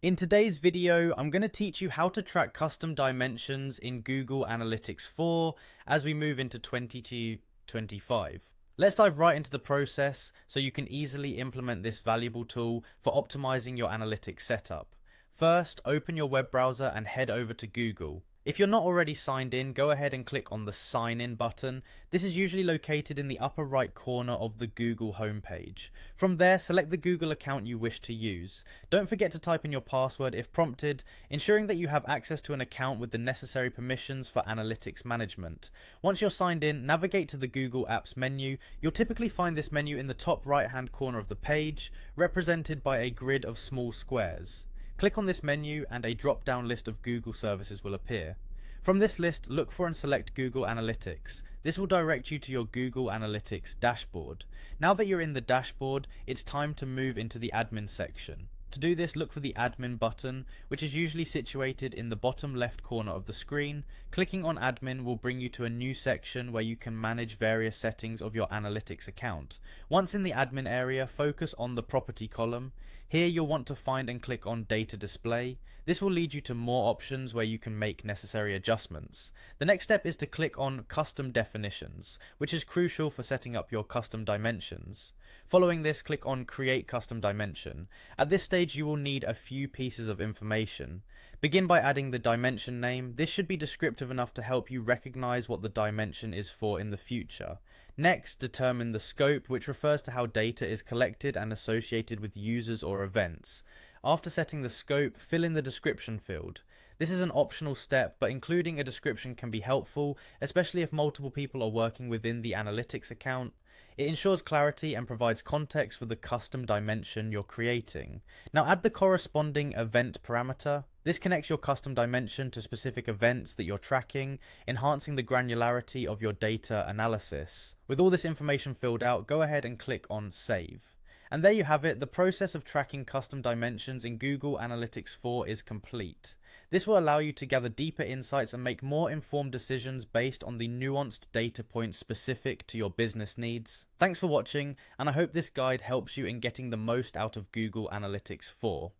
In today's video, I'm going to teach you how to track custom dimensions in Google Analytics 4 as we move into 2025. Let's dive right into the process so you can easily implement this valuable tool for optimizing your analytics setup. First, open your web browser and head over to Google. If you're not already signed in, go ahead and click on the Sign In button. This is usually located in the upper right corner of the Google homepage. From there, select the Google account you wish to use. Don't forget to type in your password if prompted, ensuring that you have access to an account with the necessary permissions for analytics management. Once you're signed in, navigate to the Google Apps menu. You'll typically find this menu in the top right-hand corner of the page, represented by a grid of small squares. Click on this menu and a drop-down list of Google services will appear. From this list, look for and select Google Analytics. This will direct you to your Google Analytics dashboard. Now that you're in the dashboard, it's time to move into the admin section. To do this, look for the admin button, which is usually situated in the bottom left corner of the screen. Clicking on admin will bring you to a new section where you can manage various settings of your analytics account. Once in the admin area, focus on the property column. Here you'll want to find and click on data display. This will lead you to more options where you can make necessary adjustments. The next step is to click on custom definitions, which is crucial for setting up your custom dimensions. Following this, click on create custom dimension. At this stage you will need a few pieces of information. Begin by adding the dimension name. This should be descriptive enough to help you recognize what the dimension is for in the future. Next, determine the scope, which refers to how data is collected and associated with users or events. After setting the scope, fill in the description field. This is an optional step, but including a description can be helpful, especially if multiple people are working within the analytics account. It ensures clarity and provides context for the custom dimension you're creating. Now add the corresponding event parameter. This connects your custom dimension to specific events that you're tracking, enhancing the granularity of your data analysis. With all this information filled out, go ahead and click on Save. And there you have it, the process of tracking custom dimensions in Google Analytics 4 is complete. This will allow you to gather deeper insights and make more informed decisions based on the nuanced data points specific to your business needs. Thanks for watching, and I hope this guide helps you in getting the most out of Google Analytics 4.